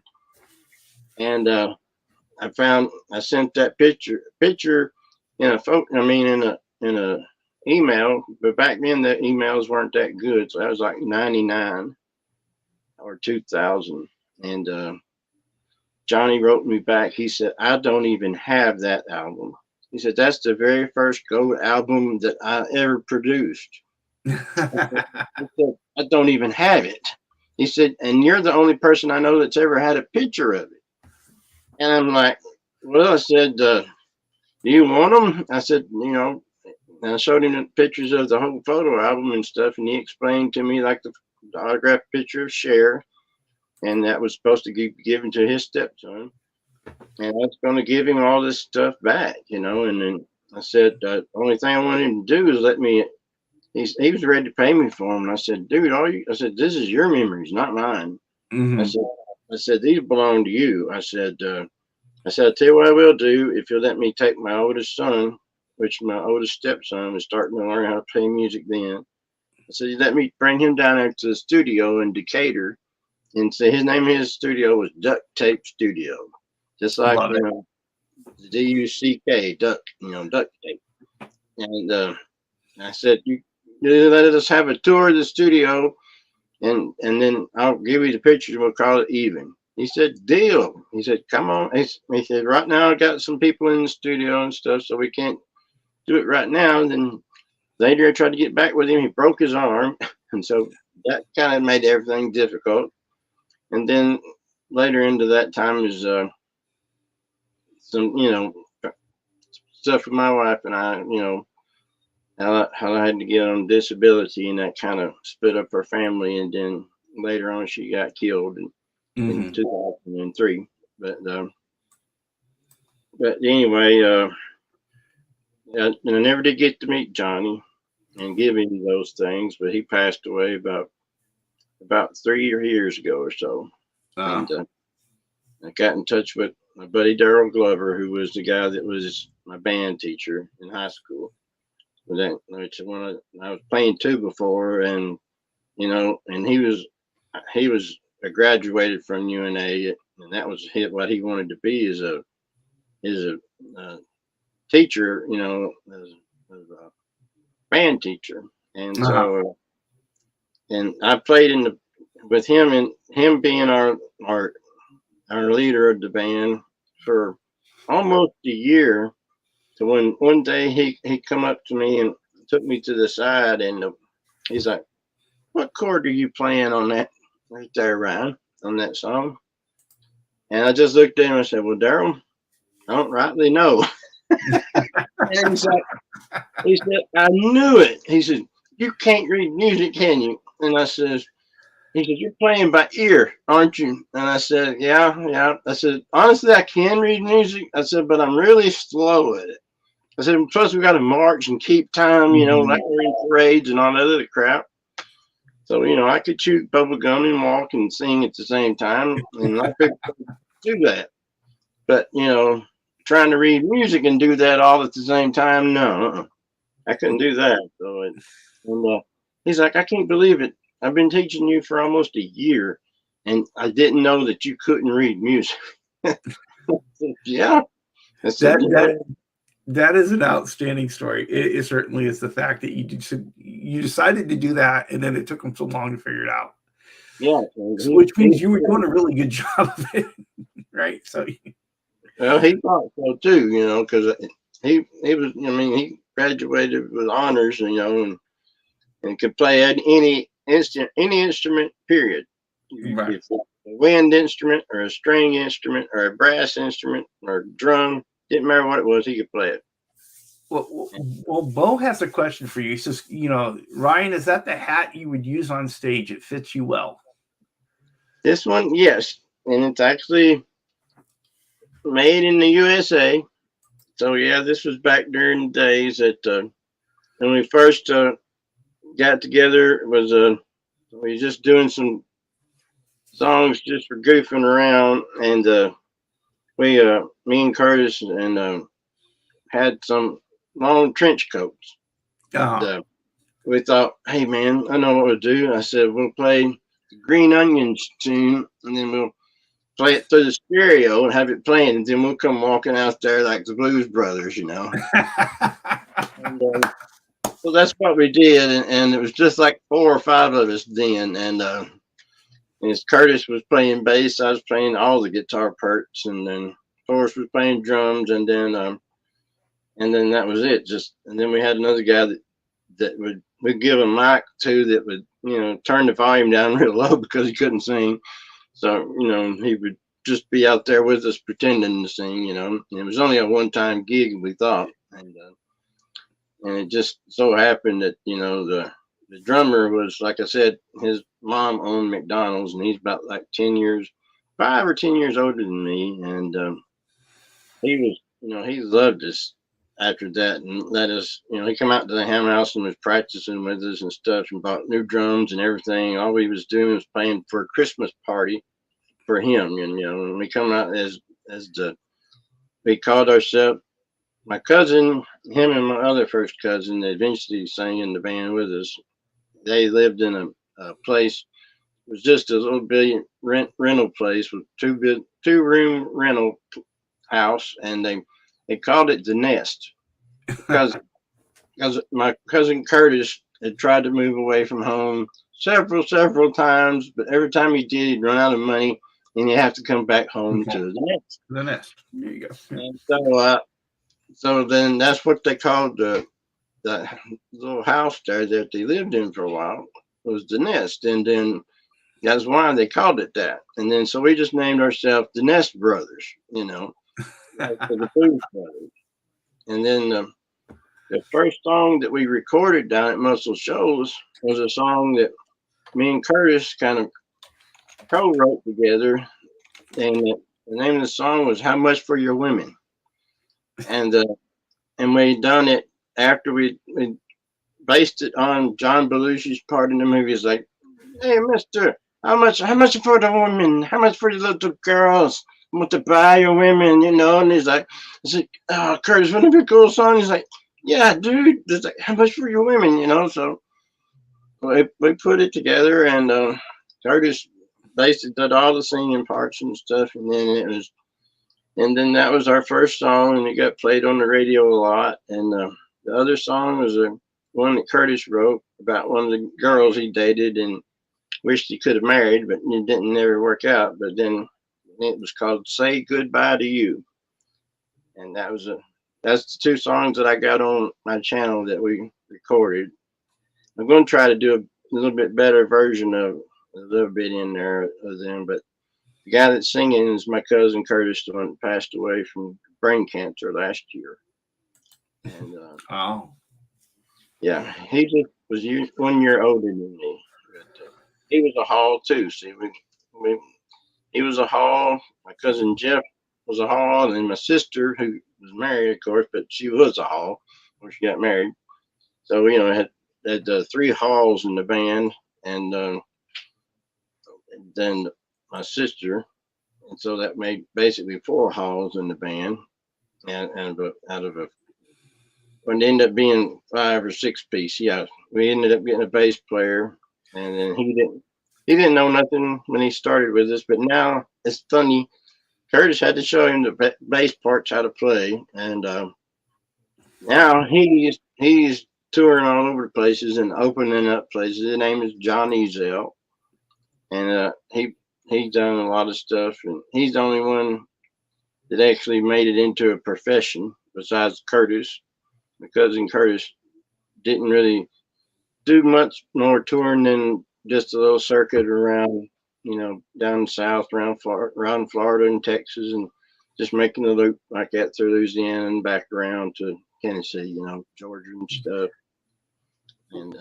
And I sent that picture in a photo, I mean, in a email, but back then the emails weren't that good. So that was like 99 or 2000. And Johnny wrote me back. He said, I don't even have that album. He said, that's the very first gold album that I ever produced. I said, I don't even have it. He said, and you're the only person I know that's ever had a picture of it. And I'm like, well, I said, do you want them? I said, you know, and I showed him the pictures of the whole photo album and stuff. And he explained to me like the autographed picture of Cher. And that was supposed to be given to his stepson. And I was going to give him all this stuff back, you know. And then I said, the only thing I wanted him to do is let me. He was ready to pay me for them. And I said, dude, I said, this is your memories, not mine. Mm-hmm. I said, these belong to you. I said, I'll tell you what I will do if you'll let me take my oldest son, which my oldest stepson was starting to learn how to play music then. I said, you let me bring him down there to the studio in Decatur, and say his name of his studio was Duct Tape Studio, just like Love you it. know, DUCK, duct, you know, duct tape. And I said, you let us have a tour of the studio, and then I'll give you the pictures. We'll call it even. He said, deal. He said, come on. He said, right now I got some people in the studio and stuff, so we can't do it right now. And then later I tried to get back with him. He broke his arm, and so that kind of made everything difficult. And then later into that time is some, you know, stuff with my wife and I, you know, how I had to get on disability, and that kind of split up our family. And then later on, she got killed in 2003. But anyway, I never did get to meet Johnny and give him those things, but he passed away about 3 years ago or so. And I got in touch with my buddy Daryl Glover, who was the guy that was my band teacher in high school. But then, which when I was playing tuba for, and you know, and he was graduated from UNA, and that was what he wanted to be as a teacher, you know, as a band teacher. And so, and I played with him, and him being our leader of the band for almost a year. So when one day he come up to me and took me to the side, and he's like, "What chord are you playing on that right there, Ryan, on that song?" And I just looked at him and said, "Well, Daryl, I don't rightly know." And he said, "I knew it." He said, "You can't read music, can you?" And I said, he said, "You're playing by ear, aren't you?" And I said, yeah. I said, "Honestly, I can read music." I said, "But I'm really slow at it." I said, "Plus we got to march and keep time, you know, like we're in parades and all that other crap. So, you know, I could chew bubble gum and walk and sing at the same time, and I could do that. But, you know, trying to read music and do that all at the same time, no, I couldn't do that." So, he's like, "I can't believe it. I've been teaching you for almost a year, and I didn't know that you couldn't read music." Yeah. I said, That is an outstanding story. It certainly is. The fact that you decided to do that, and then it took them so long to figure it out. yeah. Which means you were doing a really good job of it, right? So, well, he thought so too, you know, because he was, I mean, he graduated with honors, you know, and could play any instrument, period. right. If a wind instrument or a string instrument or a brass instrument or drum, didn't matter what it was, he could play it. Well, Bo has a question for you. He says, you know, Ryan, is that the hat you would use on stage? It fits you well. This one, yes, and it's actually made in the USA. So yeah, this was back during the days that when we first got together. It was we were just doing some songs just for goofing around, and me and Curtis and had some long trench coats, and Uh, we thought, hey man, I know what we'll do. I said we'll play the Green Onions tune, and then we'll play it through the stereo and have it playing, and then we'll come walking out there like the Blues Brothers, you know. And so that's what we did, and it was just like 4 or 5 of us then, and as Curtis was playing bass, I was playing all the guitar parts, and then Forrest was playing drums, and then that was it. Just and then we had another guy that would give a mic to that would turn the volume down real low because he couldn't sing. So he would just be out there with us pretending to sing. And it was only a one-time gig, we thought, and it just so happened that the drummer was, like I said, his mom owned McDonald's, and he's about like 5 or 10 years older than me, and he was, he loved us after that, and let us, he come out to the ham house and was practicing with us and stuff, and bought new drums and everything. All we was doing was playing for a Christmas party for him, and when we come out we called ourselves, my cousin, him and my other first cousin, that eventually sang in the band with us. They lived in a place. It was just a little bit rental place with two-room rental house, and they called it the Nest because my cousin Curtis had tried to move away from home several times, but every time he did, he'd run out of money, and he'd have to come back home to the Nest. The Nest. There you go. And so then that's what they called the little house there that they lived in for a while, was the Nest, and then that's why they called it that. And then so we just named ourselves the Nest Brothers, like the Blues Brothers. And then the first song that we recorded down at Muscle Shoals was a song that me and Curtis kind of co-wrote together, and the name of the song was "How Much for Your Women," and we done it after we based it on John Belushi's part in the movie. It's like, hey, mister, how much for the women? How much for the little girls? I want to buy your women, and he's like, oh, Curtis, wouldn't it be a cool song? He's like, yeah, dude, it's like, how much for your women, so we put it together, and Curtis basically did all the singing parts and stuff, and then that was our first song, and it got played on the radio a lot. And the other song was one that Curtis wrote about one of the girls he dated and wished he could have married, but it didn't never work out. But then it was called "Say Goodbye to You," and that's the 2 songs that I got on my channel that we recorded. I'm going to try to do a little bit better version of a little bit in there of them, but the guy that's singing is my cousin Curtis, the one that passed away from brain cancer last year. And yeah, he just was 1 year older than me. But, he was a Hall too. See, he was a Hall. My cousin Jeff was a Hall, and my sister, who was married, of course, but she was a Hall when she got married. So had 3 Halls in the band, and then my sister, and so that made basically 4 Halls in the band, and out of when it ended up being 5 or 6 piece. Yeah, we ended up getting a bass player, and then he didn't know nothing when he started with us, but now it's funny. Curtis had to show him the bass parts how to play, and now he's touring all over the places and opening up places. His name is Johnny Zell, and he's done a lot of stuff, and he's the only one that actually made it into a profession besides Curtis. My cousin Curtis didn't really do much more touring than just a little circuit around, down south around Florida and Texas, and just making the loop like that through Louisiana and back around to Tennessee, Georgia and stuff. And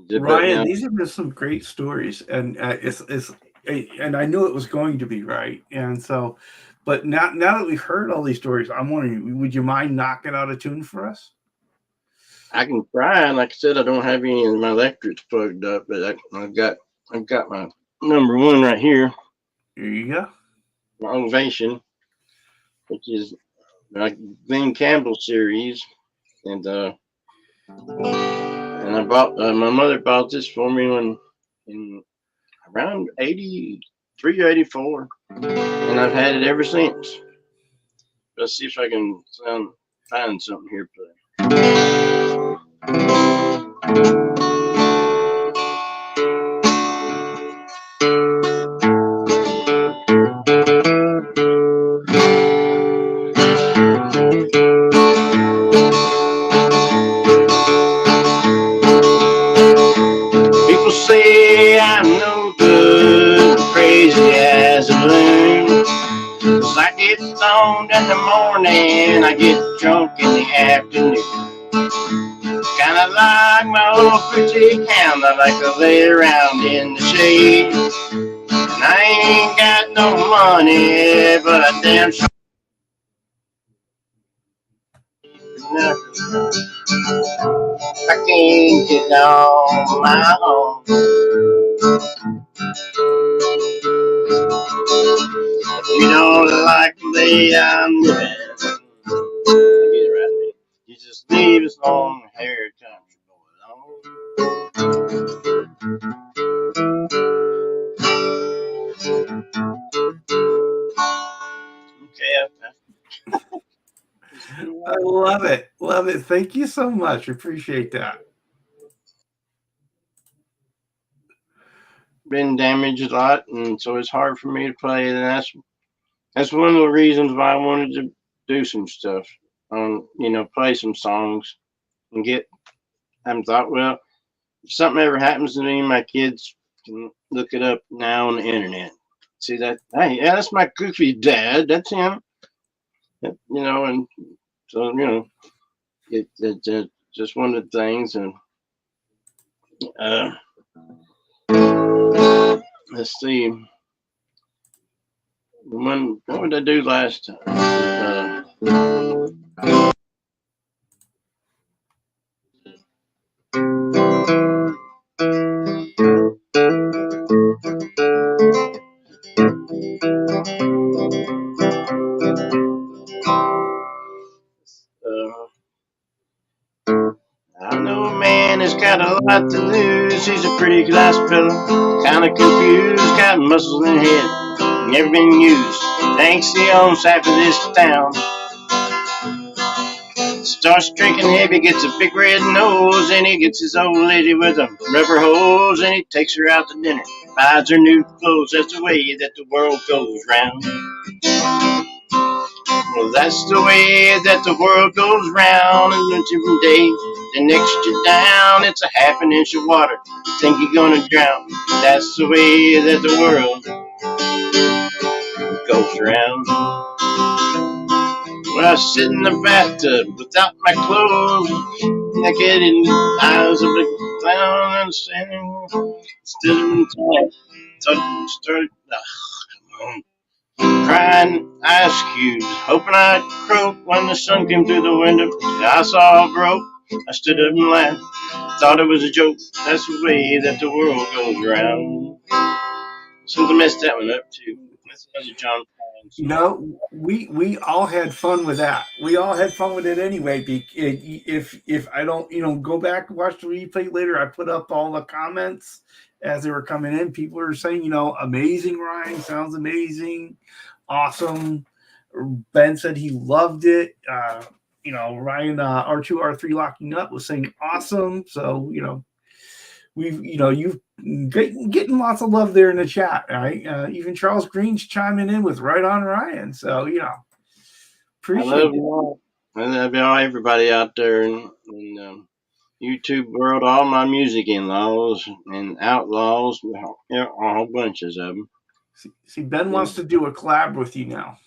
Ryan, these have been some great stories, and and I knew it was going to be right. And so, but now that we've heard all these stories, I'm wondering, would you mind knocking out a tune for us? I can try. Like I said, I don't have any of my electrics plugged up, but I've got my number one right here, There you go. my Ovation, which is like Glenn Campbell series, and I bought my mother bought this for me when in around 83 or 84, and I've had it ever since. Let's see if I can find something here. People say I'm no good, crazy as a balloon. 'Cause I get stoned in the morning, I get drunk in the afternoon. Kinda like my old pretty hound, I like to lay around in the shade. And I ain't got no money, but I damn sure I can't get on my own. If you don't like the way I'm living, get it right, you just leave us long-haired country boy alone. Okay, I love it. Love it. Thank you so much. Appreciate that. been damaged a lot, and so it's hard for me to play. And that's one of the reasons why I wanted to do some stuff, play some songs, and get. I thought, well, if something ever happens to me, my kids can look it up now on the internet. See that? Hey, yeah, that's my goofy dad. That's him. And so it just one of the things, and let's see. What did I do last time? I know a man has got a lot to lose. He's a pretty glass fella, kind of confused, got muscles in his head, never been used. Thanks he owns half of this town. Starts drinking heavy, gets a big red nose, and he gets his old lady with a rubber hose, and he takes her out to dinner, buys her new clothes. That's the way that the world goes round. Well, that's the way that the world goes round, and every day the next you're down, it's a half an inch of water. You think you're gonna drown. That's the way that the world goes round. When I sit in the bathtub without my clothes, naked in the eyes of the clown and standing still in time. Started crying ice cubes, hoping I'd croak when the sun came through the window. I saw a broke. I stood up and laughed, thought it was a joke. That's the way that the world goes round. Since I messed that one up too. That's another John Prine. We all had fun with that. We all had fun with it anyway. If I don't, go back and watch the replay later, I put up all the comments as they were coming in. People are saying, amazing, Ryan, sounds amazing, awesome. Ben said he loved it. Ryan, R2, R3 locking up was saying awesome. So, you've getting lots of love there in the chat, right? Even Charles Green's chiming in with right on Ryan. So, appreciate it. I love y'all, everybody out there in YouTube world, all my music in-laws and outlaws, a whole bunches of them. See, Ben wants to do a collab with you now.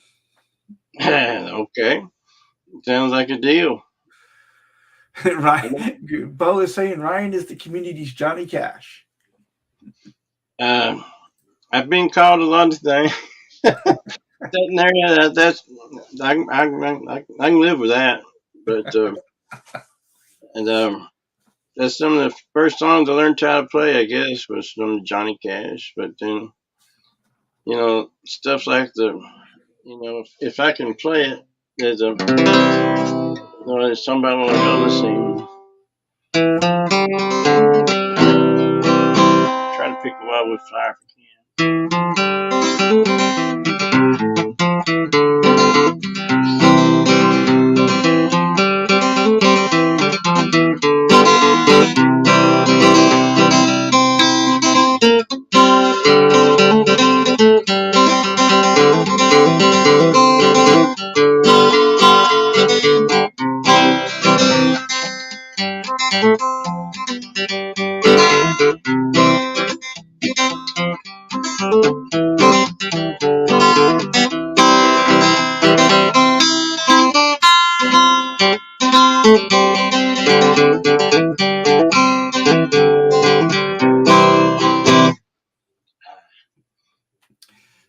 Okay. Sounds like a deal. Ryan, Bo is saying Ryan is the community's Johnny Cash. I've been called a lot of things. That's I can live with that. But that's some of the first songs I learned how to play. I guess was from Johnny Cash, but then stuff like if I can play it, there's somebody I want to go listen. Try to pick a Wildwood Flower if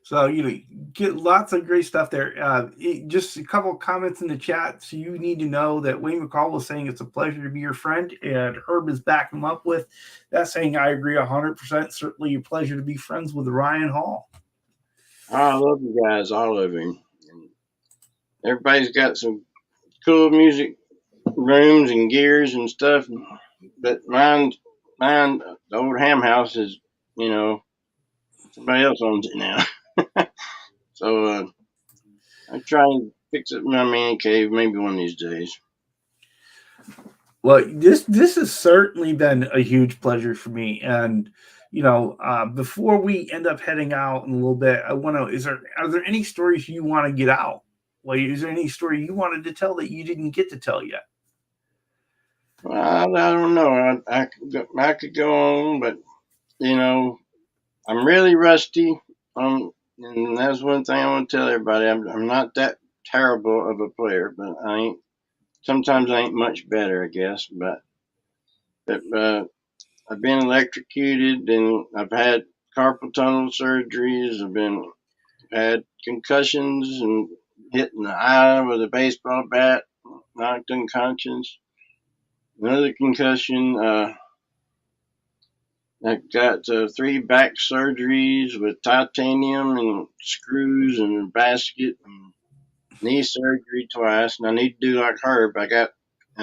So get lots of great stuff there. Just a couple of comments in the chat. So you need to know that Wayne McCall was saying it's a pleasure to be your friend, and Herb is backing him up with that, saying I agree 100%. Certainly a pleasure to be friends with Ryan Hall. I love you guys, all of you. Everybody's got some cool music rooms and gears and stuff, but mine, the old ham house is, somebody else owns it now. So I'm trying to fix up my man cave maybe one of these days. Well, this has certainly been a huge pleasure for me. And before we end up heading out in a little bit, I want to. Are there any stories you want to get out? Like, is there any story you wanted to tell that you didn't get to tell yet? Well, I don't know. I could go on, but I'm really rusty. And that's one thing I want to tell everybody. I'm not that terrible of a player, but sometimes I ain't much better, I guess. But I've been electrocuted, and I've had carpal tunnel surgeries. I've had concussions and hit in the eye with a baseball bat, knocked unconscious. Another concussion. I got 3 back surgeries with titanium and screws and a basket, and knee surgery twice. And I need to do like Herb. I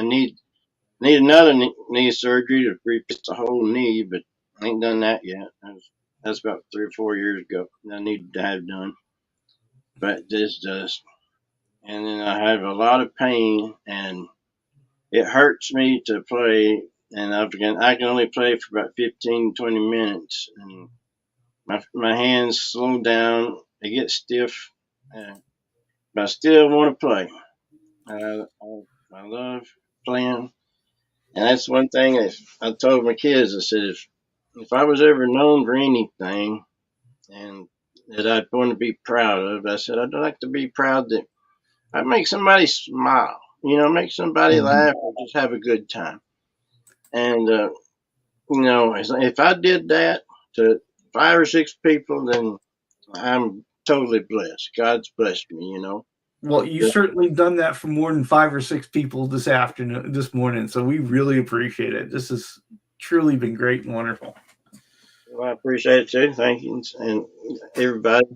need another knee surgery to replace the whole knee, but I ain't done that yet. That's about 3 or 4 years ago. I need to have done, but this does. And then I have a lot of pain, and it hurts me to play. And I can only play for about 15, 20 minutes, and my hands slow down. They get stiff, but I still want to play. I love playing, and that's one thing I told my kids. I said, if I was ever known for anything, and that I'd want to be proud of, I said I'd like to be proud that I make somebody smile, make somebody laugh, or just have a good time. And if I did that to 5 or 6 people, then I'm totally blessed. God's blessed me, Well, you've certainly done that for more than 5 or 6 people this morning. So we really appreciate it. This has truly been great and wonderful. Well, I appreciate it too. Thank you, and everybody.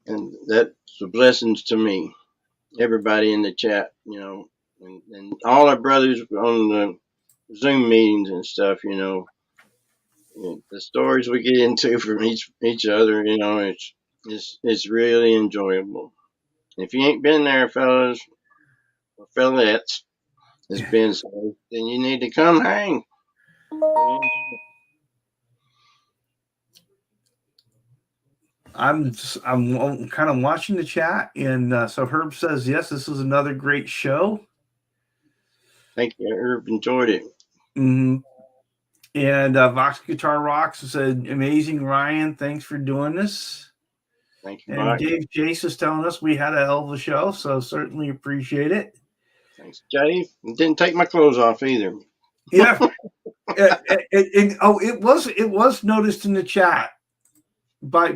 And that's the blessings to me. Everybody in the chat, and all our brothers on the Zoom meetings and stuff, the stories we get into from each other, it's really enjoyable. If you ain't been there, fellas or fellettes, as Ben says, then you need to come hang. I'm kind of watching the chat, and so Herb says yes, this was another great show. Thank you, Herb. Enjoyed it. Mm-hmm. And Vox Guitar Rocks said, "Amazing, Ryan. Thanks for doing this." Thank you, and Vox. Dave Jace is telling us we had a hell of a show, so certainly appreciate it. Thanks, Dave. Didn't take my clothes off either. Yeah. It was noticed in the chat by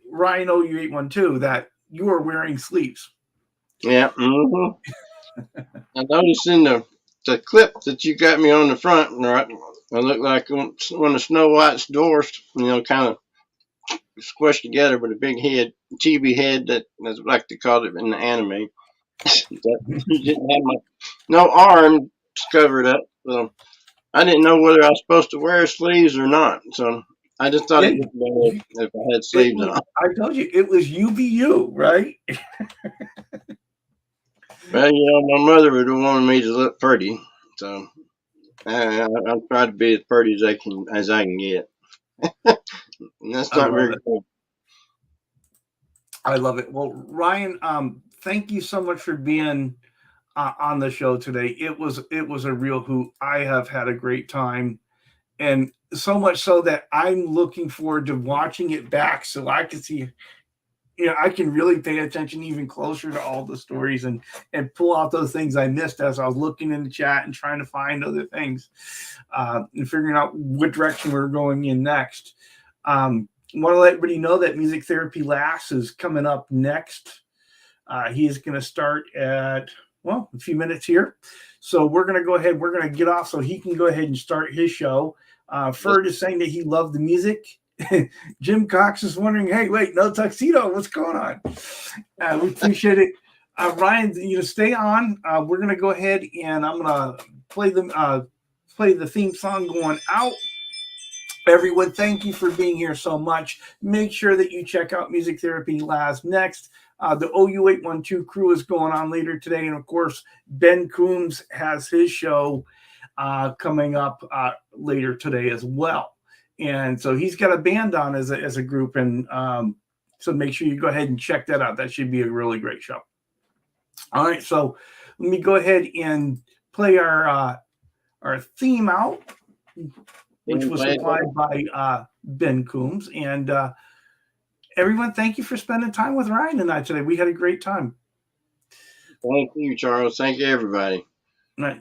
Ryan OU812 that you are wearing sleeves. Yeah. Mm-hmm. I noticed in the the clip that you got me on the front, right? I look like one of Snow White's dwarfs, kind of squished together with a big head, chibi head that's like they called it in the anime. You didn't have no arms covered up, so I didn't know whether I was supposed to wear sleeves or not. So I just thought Yeah, it looked better if I had sleeves on. I told you it was UVU, right? Well, my mother would have wanted me to look pretty, so I'm trying to be as pretty as I can get. And that's I not love very it. good. I love it. Well, Ryan, thank you so much for being on the show today. It was a real hoot. I have had a great time, and so much so that I'm looking forward to watching it back so I can see. I can really pay attention even closer to all the stories and pull out those things I missed as I was looking in the chat and trying to find other things and figuring out what direction we're going in next. Want to let everybody know that Music Therapy Laughs is coming up next. He is going to start at, a few minutes here. So we're going to go ahead. We're going to get off so he can go ahead and start his show. Ferd is saying that he loved the music. Jim Cox is wondering, hey, wait, no tuxedo. What's going on? We appreciate it. Ryan, stay on. We're going to go ahead and I'm going to play the theme song going out. Everyone, thank you for being here so much. Make sure that you check out Music Therapy Labs next. The OU812 crew is going on later today. And, of course, Ben Coombs has his show coming up later today as well. And so he's got a band on as a group. And so make sure you go ahead and check that out. That should be a really great show. All right. So let me go ahead and play our theme out, which was supplied by Ben Coombs. And everyone, thank you for spending time with Ryan and I today. We had a great time. Thank you, Charles. Thank you, everybody. All right.